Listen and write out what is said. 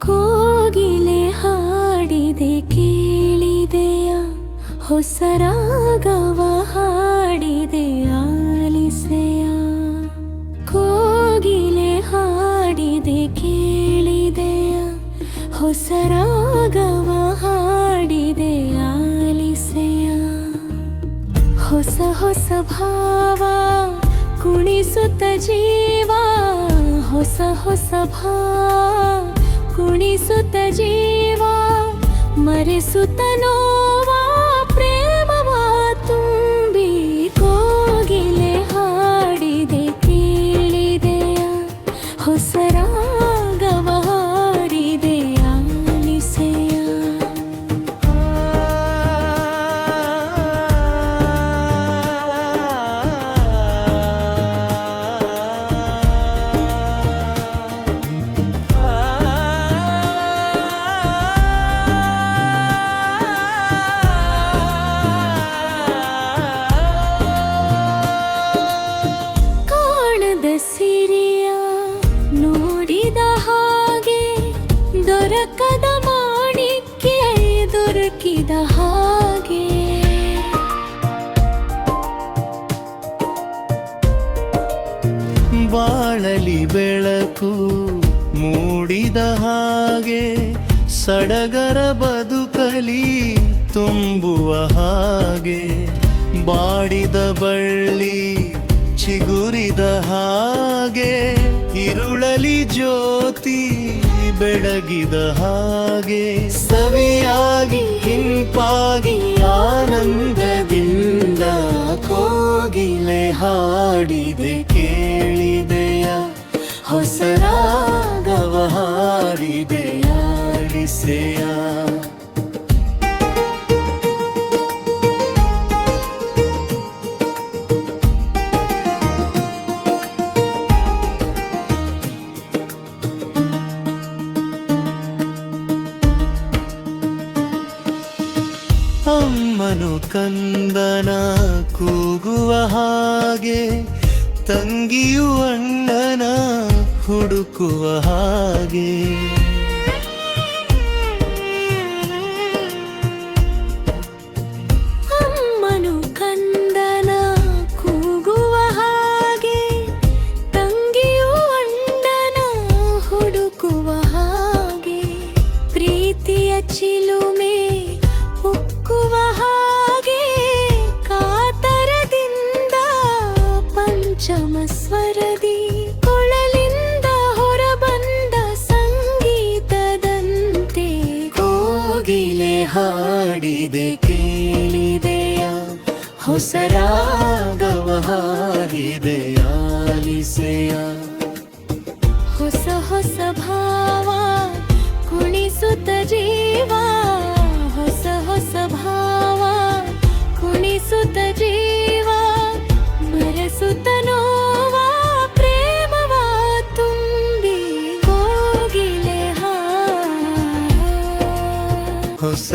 ಕೋಗಿಲೆ ಹಾಡಿದೆ ಕೇಳಿದೆಯ, ಹೊಸ ರಾಗವ ಹಾಡಿದೆ ಆಲಿಸೆಯ. ಕೋಗಿಲೆ ಹಾಡಿದೆ ಕೇಳಿದೆಯ, ಹೊಸ ರಾಗವ ಹಾಡಿದೆ ಆಲಿಸೆಯ. ಹೊಸ ಹೊಸ ಭಾವ ಕುಣಿಸುತ್ತ ಜೀವ, ಹೊಸ ಹೊಸ ಭಾವ ಕುಣಿಸುತ್ತ ಜೀವ, ಮರೆಸುತ್ತ ನೋವ ಪ್ರೇಮವ ತುಂಬಿ. ಕೋಗಿಲೆ ಹಾಡಿದೆ ಕೇಳಿದೆಯ, ಹೊಸ ರಾಗವ ಹಾಡಿದೆ ಆಲಿಸೆಯ. ಸಿರಿಯ ನೋಡಿದ ಹಾಗೆ, ದೊರಕದ ಮಾಣಿಕ್ಯ ದೊರಕಿದ ಹಾಗೆ. ಬಾಳಲಿ ಬೆಳಕು ಮೂಡಿದ ಹಾಗೆ, ಸಡಗರ ಬದುಕಲಿ ತುಂಬುವ ಹಾಗೆ. ಬಾಡಿದ ಬಳ್ಳಿ ಚಿಗುರಿದ ಹಾಗೆ, ಇರುಳಲಿ ಜ್ಯೋತಿ ಬೆಳಗಿದ ಹಾಗೆ. ಸವಿಯಾಗಿ ಇಂಪಾಗಿ ಆನಂದದಿಂದ ಕೋಗಿಲೆ ಹಾಡಿದೆ ಕೇಳಿದೆಯ, ಹೊಸ ರಾಗವ ಹಾಡಿದೆ ಆಲಿಸೆಯ. ಅಮ್ಮನು ಕಂದನ ಕೂಗುವ ಹಾಗೆ, ತಂಗಿಯು ಅಣ್ಣನ ಹುಡುಕುವ ಹಾಗೆ. ಅಮ್ಮನು ಕಂದನ ಕೂಗುವ ಹಾಗೆ, ತಂಗಿಯು ಅಣ್ಣನ ಹುಡುಕುವ ಹಾಗೆ. ಪ್ರೀತಿಯ ಚಿಲುಮೆ ಉಕ್ಕುವ ಹಾಗೆ, ಕಾತರದಿಂದ ಪಂಚಮ ಸ್ವರದಿ ಕೊಳಲಿಂದ ಹೊರಬಂದ ಸಂಗೀತದಂತೆ. ಕೋಗಿಲೆ ಹಾಡಿದೆ ಕೇಳಿದೆಯ, ಹೊಸ ರಾಗವ ಹಾಡಿದೆ ಆಲಿಸೆಯ. ಹೊಸ ಹೊಸ ಭಾವ ಕುಣಿಸುತ್ತ ಜೀವ, ಹೊಸ ಹೊಸ ಭಾವ ಕುಣಿಸುತ್ತ ಜೀವ, ಮರೆಸುತ್ತ ನೋವ ಪ್ರೇಮವ ತುಂಬಿ. ಕೋಗಿಲೆ ಹೊಸ